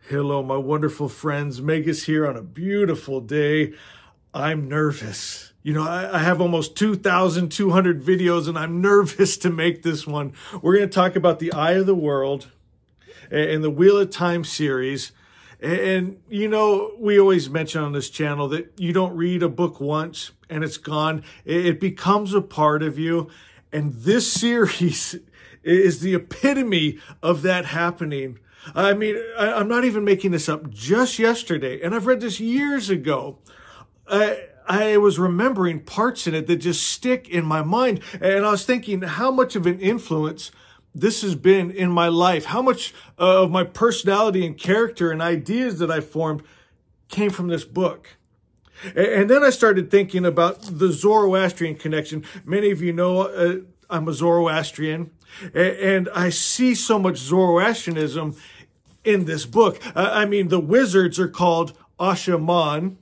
Hello, my wonderful friends. Megas here on a beautiful day. I'm nervous. I have almost 2,200 videos and I'm nervous to make this one. We're going to talk about the Eye of the World and the Wheel of Time series. And, we always mention on this channel that you don't read a book once and it's gone. It becomes a part of you. And this series is the epitome of that happening. I mean, I'm not even making this up. Just yesterday, and I've read this years ago, I was remembering parts in it that just stick in my mind. And I was thinking how much of an influence this has been in my life. How much of my personality and character and ideas that I formed came from this book. And then I started thinking about the Zoroastrian connection. Many of you know I'm a Zoroastrian, and I see so much Zoroastrianism in this book. I mean, the wizards are called Ashaman,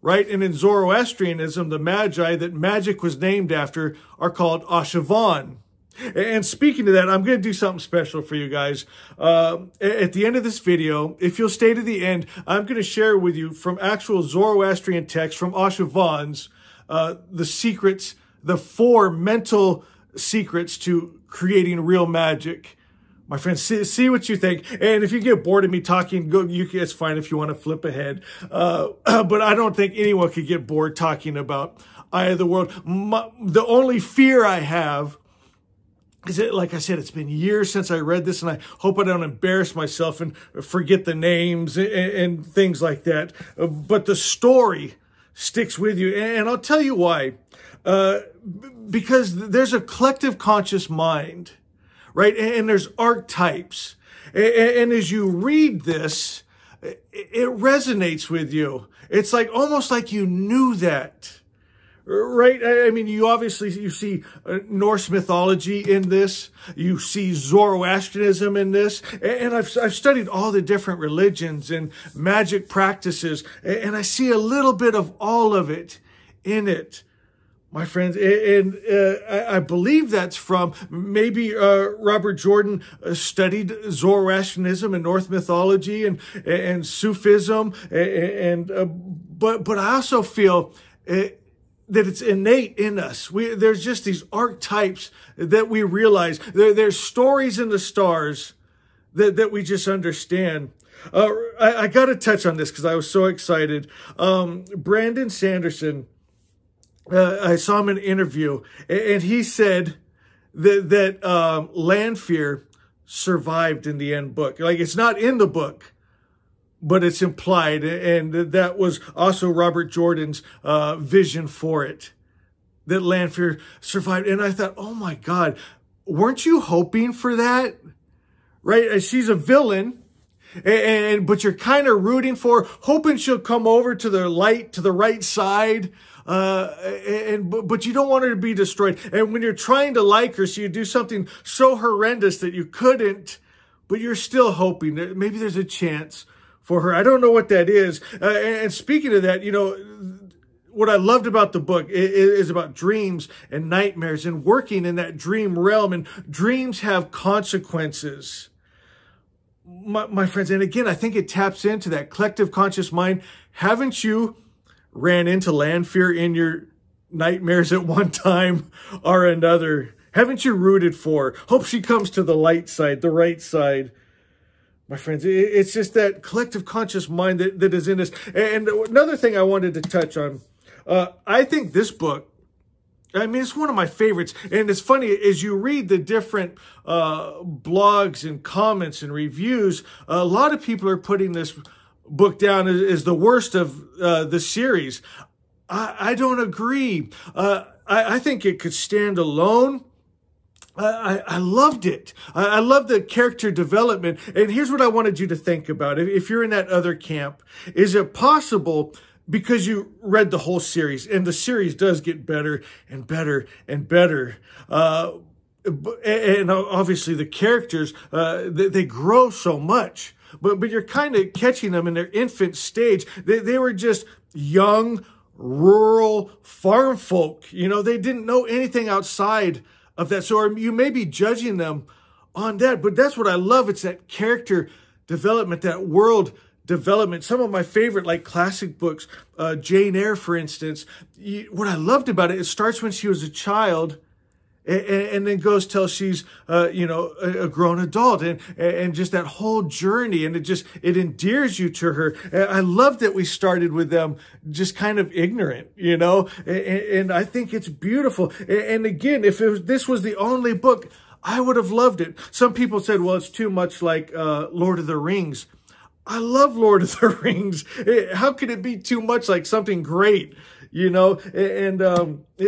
right? And in Zoroastrianism, the Magi that Magick was named after are called Ashavan. And speaking of that, I'm going to do something special for you guys. At the end of this video, if you'll stay to the end, I'm going to share with you from actual Zoroastrian texts from Ashavans, the secrets, the 4 mental secrets to creating real magic. My friends, see what you think. And if you get bored of me talking, it's fine if you want to flip ahead. But I don't think anyone could get bored talking about Eye of the World. The only fear I have is that, like I said, it's been years since I read this, and I hope I don't embarrass myself and forget the names and things like that. But the story sticks with you, and I'll tell you why. Because there's a collective conscious mind, right? And there's archetypes. And as you read this, it resonates with you. It's like almost like you knew that, right? I mean, you see Norse mythology in this. You see Zoroastrianism in this. And I've studied all the different religions and magic practices, and I see a little bit of all of it in it, my friends. And I believe that's from maybe Robert Jordan studied Zoroastrianism and Norse mythology and Sufism. But I also feel that it's innate in us. There's just these archetypes that we realize. There's stories in the stars that we just understand. I got to touch on this because I was so excited. Brandon Sanderson, I saw him in an interview, and he said that Lanfear survived in the end book. Like, it's not in the book, but it's implied, and that was also Robert Jordan's vision for it, that Lanfear survived. And I thought, oh my God, weren't you hoping for that? Right? She's a villain, but you're kind of rooting for her, hoping she'll come over to the light, to the right side. But you don't want her to be destroyed. And when you're trying to like her, so you do something so horrendous that you couldn't, but you're still hoping that maybe there's a chance for her. I don't know what that is. And speaking of that, what I loved about the book is about dreams and nightmares and working in that dream realm. And dreams have consequences, my friends. And again, I think it taps into that collective conscious mind. Haven't you ran into Lanfear in your nightmares at one time or another? Haven't you rooted for her? Hope she comes to the light side, the right side. My friends, it's just that collective conscious mind that is in us. And another thing I wanted to touch on, I think this book, I mean, it's one of my favorites. And it's funny, as you read the different blogs and comments and reviews, a lot of people are putting this book down as the worst of the series. I don't agree. I think it could stand alone. I loved it. I love the character development. And here's what I wanted you to think about. If you're in that other camp, is it possible, because you read the whole series, and the series does get better and better and better, and obviously the characters, they grow so much. But you're kind of catching them in their infant stage. They were just young, rural farm folk. They didn't know anything outside of that. So you may be judging them on that, but that's what I love. It's that character development, that world development. Some of my favorite, like classic books, Jane Eyre, for instance. What I loved about it, it starts when she was a child and then goes till she's, a grown adult, and just that whole journey, and it endears you to her. I love that we started with them just kind of ignorant, and I think it's beautiful. And again, if this was the only book, I would have loved it. Some people said, well, it's too much like Lord of the Rings. I love Lord of the Rings. How could it be too much like something great? And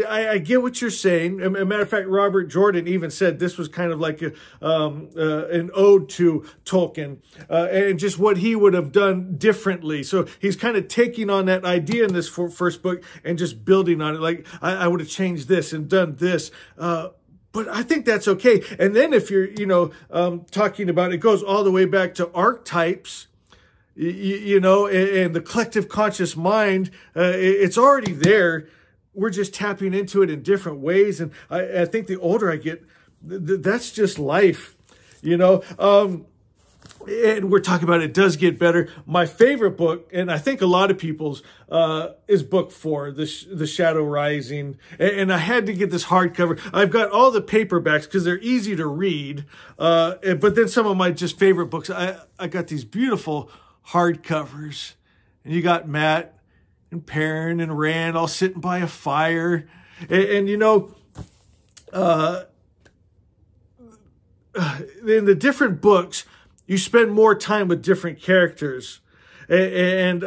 I get what you're saying. As a matter of fact, Robert Jordan even said this was kind of like an ode to Tolkien and just what he would have done differently. So he's kind of taking on that idea in this first book and just building on it. Like, I would have changed this and done this. But I think that's okay. And then if you're, talking about, it goes all the way back to archetypes, and the collective conscious mind, it's already there. We're just tapping into it in different ways. And I think the older I get, that's just life, and we're talking about it does get better. My favorite book, and I think a lot of people's, is book 4, The Shadow Rising. And I had to get this hardcover. I've got all the paperbacks because they're easy to read. But then some of my just favorite books, I got these beautiful hardcovers. And you got Matt and Perrin and Rand all sitting by a fire. In the different books, you spend more time with different characters, and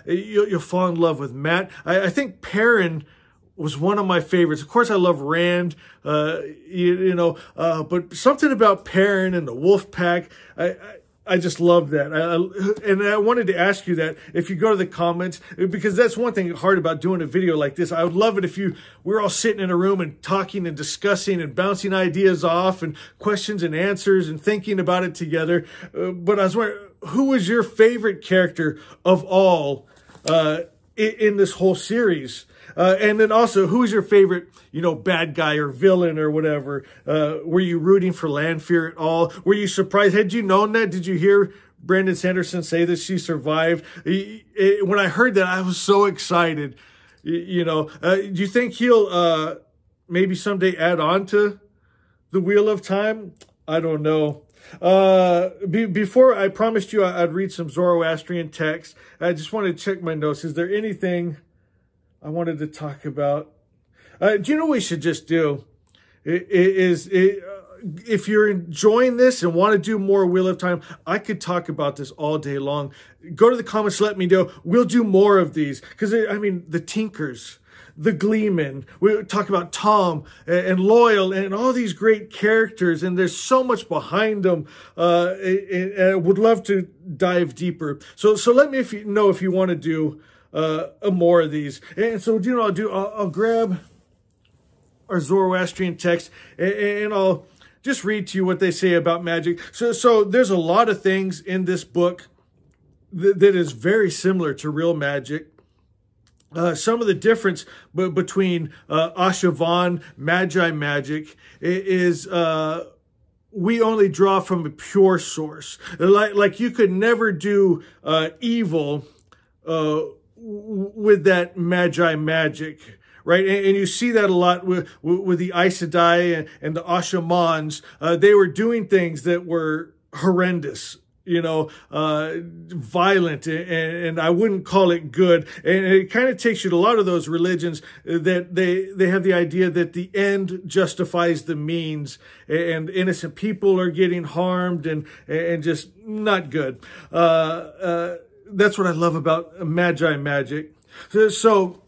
you'll fall in love with Matt. I think Perrin was one of my favorites. Of course, I love Rand, but something about Perrin and the Wolf Pack, I just love that. And I wanted to ask you that if you go to the comments, because that's one thing hard about doing a video like this. I would love it if we're all sitting in a room and talking and discussing and bouncing ideas off and questions and answers and thinking about it together. But I was wondering, who was your favorite character of all in this whole series? And then also, who was your favorite, bad guy or villain or whatever? Were you rooting for Lanfear at all? Were you surprised? Had you known that? Did you hear Brandon Sanderson say that she survived? When I heard that, I was so excited. Do you think he'll maybe someday add on to the Wheel of Time? I don't know. Before I promised you I'd read some Zoroastrian text, I just wanted to check my notes. Is there anything I wanted to talk about? Do you know what we should just do? If you're enjoying this and want to do more Wheel of Time, I could talk about this all day long. Go to the comments, let me know. We'll do more of these. Because, the Tinkers, the Gleeman, we talk about Tom and Loyal and all these great characters. And there's so much behind them. And I would love to dive deeper. So let me know if you want to do more of these. And so, I'll grab our Zoroastrian text and I'll just read to you what they say about magic. So there's a lot of things in this book that is very similar to real magic. Some of the difference between Ashavan, Magi magic is we only draw from a pure source. Like you could never do evil with that Magi magic, right? And you see that a lot with the Aes Sedai and the Ashamans. They were doing things that were horrendous, violent, and I wouldn't call it good. And it kind of takes you to a lot of those religions that they have the idea that the end justifies the means, and innocent people are getting harmed and just not good. That's what I love about Magi magic. So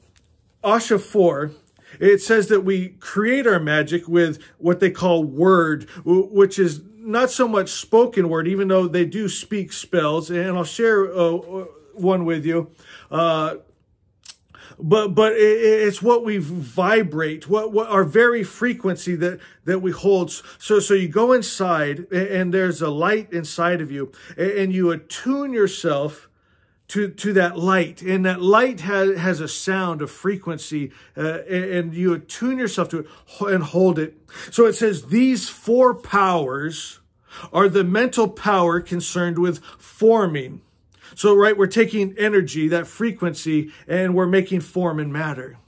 Asha 4, it says that we create our magic with what they call word, which is not so much spoken word, even though they do speak spells. And I'll share one with you. But it's what we vibrate, what our very frequency that we hold. So you go inside and there's a light inside of you and you attune yourself to that light, and that light has a sound, a frequency, and you attune yourself to it and hold it. So it says these 4 powers are the mental power concerned with forming. So, right, we're taking energy, that frequency, and we're making form and matter.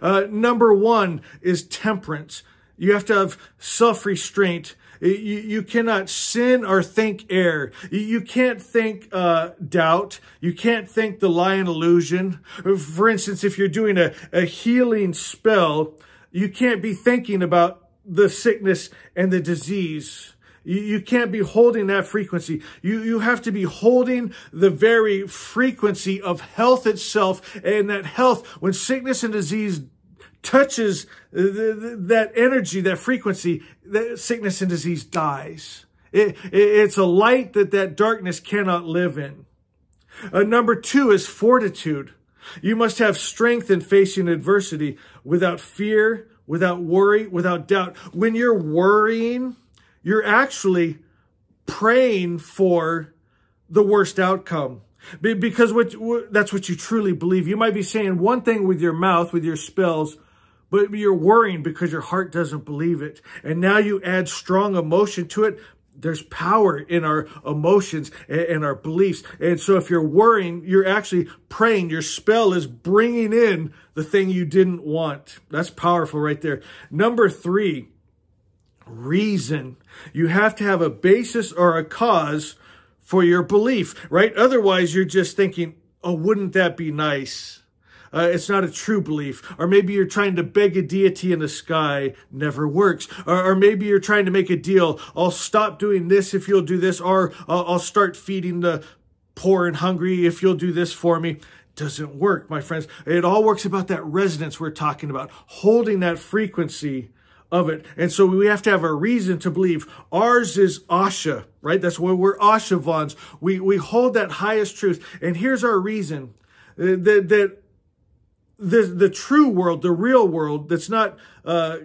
Number one is temperance. You have to have self-restraint. You cannot sin or think error. You can't think doubt. You can't think the lie and illusion. For instance, if you're doing a healing spell, you can't be thinking about the sickness and the disease. You can't be holding that frequency. You have to be holding the very frequency of health itself. And that health, when sickness and disease touches that energy, that frequency, that sickness and disease dies. It's a light that darkness cannot live in. Number two is fortitude. You must have strength in facing adversity without fear, without worry, without doubt. When you're worrying, you're actually praying for the worst outcome, because that's what you truly believe. You might be saying one thing with your mouth, with your spells, but you're worrying because your heart doesn't believe it. And now you add strong emotion to it. There's power in our emotions and our beliefs. And so if you're worrying, you're actually praying. Your spell is bringing in the thing you didn't want. That's powerful right there. Number three, reason. You have to have a basis or a cause for your belief, right? Otherwise, you're just thinking, oh, wouldn't that be nice? It's not a true belief. Or maybe you're trying to beg a deity in the sky. Never works. Or maybe you're trying to make a deal. I'll stop doing this if you'll do this. Or I'll start feeding the poor and hungry if you'll do this for me. Doesn't work, my friends. It all works about that resonance we're talking about. Holding that frequency of it. And so we have to have a reason to believe. Ours is Asha, right? That's where we're Ashavans. We hold that highest truth. And here's our reason. The true world, the real world that's not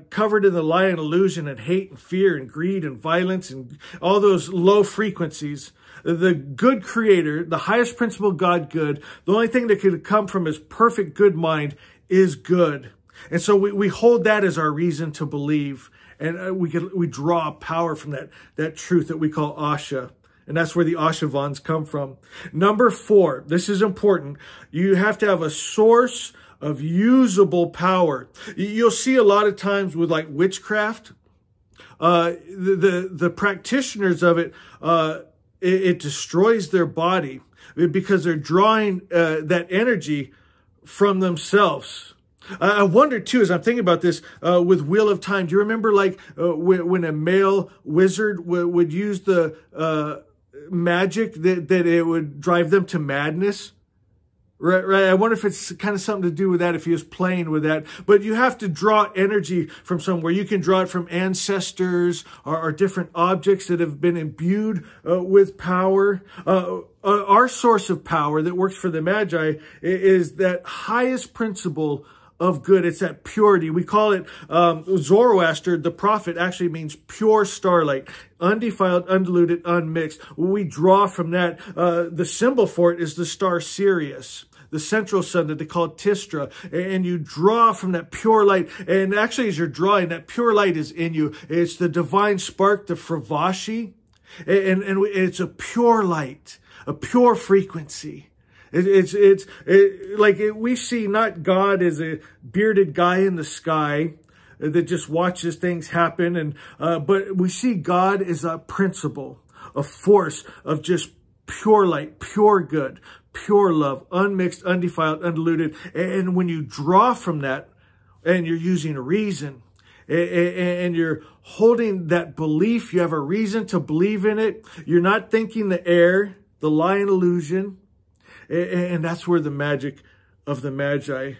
covered in the lie and illusion and hate and fear and greed and violence and all those low frequencies. The good creator, the highest principle God good, the only thing that could come from his perfect good mind is good. And so we hold that as our reason to believe. And we draw power from that truth that we call Asha. And that's where the Ashavans come from. Number four, this is important. You have to have a source of usable power. You'll see a lot of times with like witchcraft, the practitioners of it, it destroys their body because they're drawing that energy from themselves. I wonder too, as I'm thinking about this, with Wheel of Time, do you remember like when a male wizard would use the magic that it would drive them to madness? Right. I wonder if it's kind of something to do with that, if he was playing with that. But you have to draw energy from somewhere. You can draw it from ancestors or different objects that have been imbued with power. Our source of power that works for the Magi is that highest principle of good. It's that purity. We call it, Zoroaster, the prophet, actually means pure starlight, undefiled, undiluted, unmixed. We draw from that. The symbol for it is the star Sirius, the central sun that they call Tistra. And you draw from that pure light. And actually, as you're drawing, that pure light is in you. It's the divine spark, the Fravashi. And it's a pure light, a pure frequency. We see not God as a bearded guy in the sky that just watches things happen, but we see God as a principle, a force of just pure light, pure good, pure love, unmixed, undefiled, undiluted. And when you draw from that, and you're using reason, and you're holding that belief, you have a reason to believe in it. You're not thinking the air, the lie and illusion. And that's where the magic of the Magi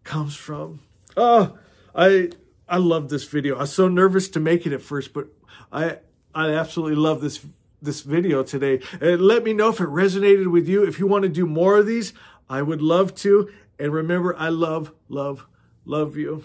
comes from. Oh, I love this video. I was so nervous to make it at first, but I absolutely love this video today. Let me know if it resonated with you. If you want to do more of these, I would love to. And remember, I love you.